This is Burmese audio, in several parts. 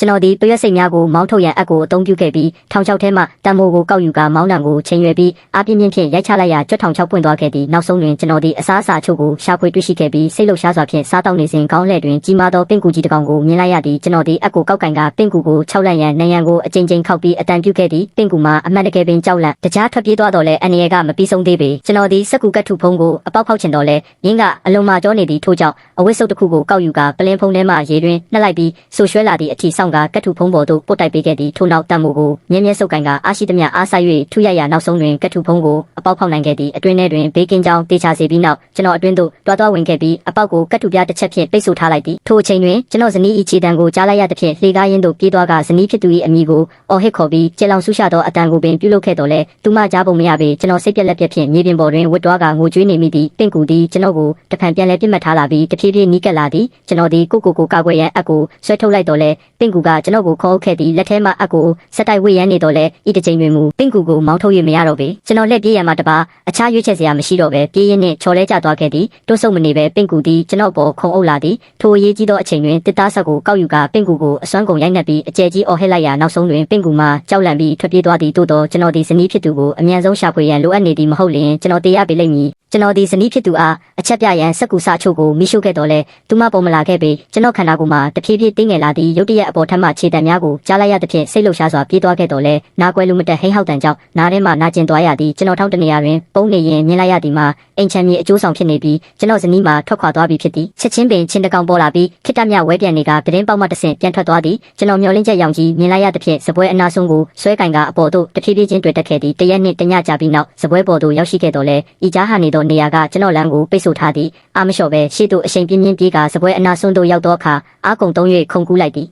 ကျွန်တော်ဒီတရွက်စိတ်များကိုမောင်းထုတ်ရန်အပ်ကိုအသုံးပြုခဲ့ပြီးထောင်ချောက်ထဲမှတံမိုးကိုကောက်ယူကာမောင်းနှံကိုချိန်ရွယ်ပြီးအားပြင်းပြင်းဖြင့်ရိုက်ချလိုက်ရာကြွထောင်ချောက်ပွင့်သွားခဲ့သည်နောက်ဆုံးတွင်ကျွန်တော်ဒီအစားအစာအချို့ကိုရှာဖွေတွေ့ရှိခဲ့ပြီးစိတ်လှုပ်ရှားစွာဖြင့်စားတောက်နေစဉ်ခေါင်းလှဲ့တွင်ကြီးမားသောပင့်ကူကြီးတစ်ကောင်ကိုမြင်လိုက်ရသည်ကျွန်တော်ဒီအပ်ကိုကောက်ကင်ကပင့်ကူကိုခြောက်လန့်ရန်နံရံကိုအကြိမ်ကြိမ်ခောက်ပြီးအတန်ပြုခဲ့သည်ပင့်ကူမှာအမှန်တကယ်ပင်ကြောက်လန့်တကြားထွက်ပြေးသွားတော့လဲအန်ရကမပြီးဆုံးသေးပေကျွန်တော်ဒီစက်ကူကတ်ထုဖုံးကိုအပေါက်ဖောက်ချင်တော့လဲရင်းကအလုံးမကြောနေသည်ထို့ကြောင့်အဝတ်စုပ်တစ်ခုကိုကောက်ယူကာပလင်းဖုံးထဲမှရေတွင်နှက်လိုက်ပြီးဆူရွှဲလာသည့်အထီဆောင်ကကတ်ထုဖုံးပေါ်သို့ပုတ်တိုက်ပေးခဲ့သည်ထို့နောက်တံမိုးကိုမြဲမြဲစုပ်ကင်ကအားရှိသမျှအားဆိုင်၍ထုရိုက်ရာနောက်ဆုံးတွင်ကတ်ထုဖုံးကိုအပေါက်ဖောက်နိုင်ခဲ့သည်အတွင်းထဲတွင်ဘေးကင်းကြောင်းတေချာစေပြီးနောက်ကျွန်တော်အတွင်းသို့တွားဝင်ခဲ့ပြီးအပေါက်ကိုကတ်ထုပြားတစ်ချက်ဖြင့်ပိတ်ဆို့ထားလိုက်သည်ထိုအချိန်တွင်ကျွန်တော်ဇနီး၏ခြေတံကိုကြားလိုက်ရသဖြင့်လှေကားရင်းသို့ပြေးသွားကဇနီးဖြစ်သူ၏အမိကိုအော်ဟစ်ခေါ်ပြီးကျေလောင်ဆူရှသောအတန်ကိုပင်ပြုလုပ်ခဲ့တော်လဲသူမကြားပုံမရပေကျွန်တော်စိတ်ပြက်လက်ပြက်ဖြင့်မြေပြင်ပေါ်တွင်ဝတ်တွားကငိုကြွေးနေမိသည်ပင့်ကူသည်ကျွန်တော်ကိုတဖန်ပြန်လဲပြစ်မှတ်ထားလာပြီးတဖြည်းဖြည်းနီးကပ်လာသည်ကျွန်တော်သည်ကိုကာကွယ်ရန်အပ်ကိုဆွဲထုတ်လိုက်တော်လဲပင့်ကူကကျွန်တော်ကိုခေါ်ခဲ့သည်လက်ထဲမှအပ်ကိုဆက်တိုက်ဝေ့ရန်နေတော်လဲဤတစ်ချိန်တွင်မူပင့်ကူကိုမောင်းထုတ်၍မရတော့ပေကျွန်တော်လက်ပြေးရန်မှတပါအခြားရွေးချက်စရာမရှိတော့ပဲပြေးရင်းနှင့်ချော်လဲကျသွားခဲ့သည်တွတ်ဆုပ်မနေပဲပင့်ကူသည်ကျွန်တော်ပေါ်ခုံအုပ်လာသည်ထိုအရေးကြီးသောအချိန်တွင်တစ်သားဆက်ကိုကောက်ယူကာပင့်ကူကိုအစွမ်းကုန်ရိုက်နှက်ပြီးအကျယ်ကြီးအော်ဟစ်လိုက်ရာနောက်ဆုံးတွင်ပင့်ကူမှကြောက်လန့်ပြီးထွက်ပြေးသွားသည်သို့သောကျွန်တော်သည်ဇနီးဖြစ်သူကိုအမြန်ဆုံးရှာဖွေရန်လိုအပ်နေသည်မဟုတ်လျင်ကျွန်တော်တေးရပေလိမ့်မည်ကျွန်တော်ဒီဇနီးဖြစ်သူအားအချက်ပြရန်စက်ကူစာချို့ကိုမိရှုခဲ့တော်လဲသူမပေါ်မလာခဲ့ပေကျွန်တော်ခန္ဓာကိုယ်မှာတဖြည်းဖြည်းတင်းငယ်လာသည့်ရုတ်တရက်အပေါ်ထမ်းမှခြေတံများကိုကြားလိုက်ရသဖြင့်စိတ်လှုပ်ရှားစွာပြေးသွားခဲ့တော်လဲနားကွယ်လူမတက်ဟိန်းဟောက်တန်ကြောင့်နားထဲမှနာကျင်သွားရသည်ကျွန်တော်ထောက်တနေရာတွင်ပုံနေရင်မြင်လိုက်ရသည်မှာအိမ်ချမ်းမြေအကျိုးဆောင်ဖြစ်နေပြီးကျွန်တော်ဇနီးမှာထွက်ခွာသွားပြီဖြစ်သည်ချက်ချင်းပင်ချင်းတကောင်ပေါ်လာပြီးခိတ္တမြဝဲပြန်နေကပတင်းပေါက်မှတဆင့်ပြန်ထွက်သွားသည်ကျွန်တော်မျောလင်းချက်ရောင်ကြီးမြင်လိုက်ရသဖြင့်စပွဲအနာဆုံးကိုဆွဲကင်ကအပေါ်သို့တဖြည်းဖြည်းချင်းတွေ့တက်ခဲ့သည်တရက်နှင့်တညကြာပြီးနောက်စပွဲပေါ်သို့ရောက်ရှိခဲ့တော်လဲဤကြားဟာနေသောနေရာကကျွန်တော်လမ်းကိုပိတ်ဆို့ထားသည်အာမလျှော့ပဲရှေ့သို့အချိန်ပြင်းပြင်းပြေးကစပွဲအနာဆုံးသို့ရောက်သောအခါအာကုံသုံး၍ခုန်ကူးလိုက်သည်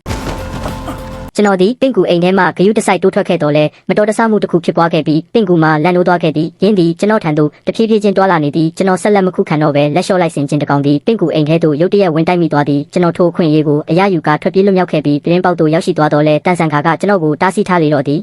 ကျွန်တော်ဒီပင့်ကူအိမ်ထဲမှဂယုတစိုက်တိုးထွက်ခဲ့တော်လဲမတော်တဆမှုတစ်ခုဖြစ်ပွားခဲ့ပြီးပင့်ကူမှာလန့်နိုးသွားခဲ့သည်ရင်းသည်ကျွန်တော်ထံသို့တဖြည်းဖြည်းချင်းတွာလာနေသည်ကျွန်တော်ဆက်လက်မခုခံတော့ပဲလက်လျှော့လိုက်စဉ်ချင်းတကောင်သည်ပင့်ကူအိမ်ထဲသို့ရုတ်တရက်ဝင်တိုက်မိသွားသည်ကျွန်တော်ထိုးခွင့်ရေးကိုအရယူကထွက်ပြေးလွတ်မြောက်ခဲ့ပြီးပြင်းပေါက်သို့ရောက်ရှိသွားတော်လဲတန်ဆန်ခါကကျွန်တော်ကိုတားဆီးထားလေတော့သည်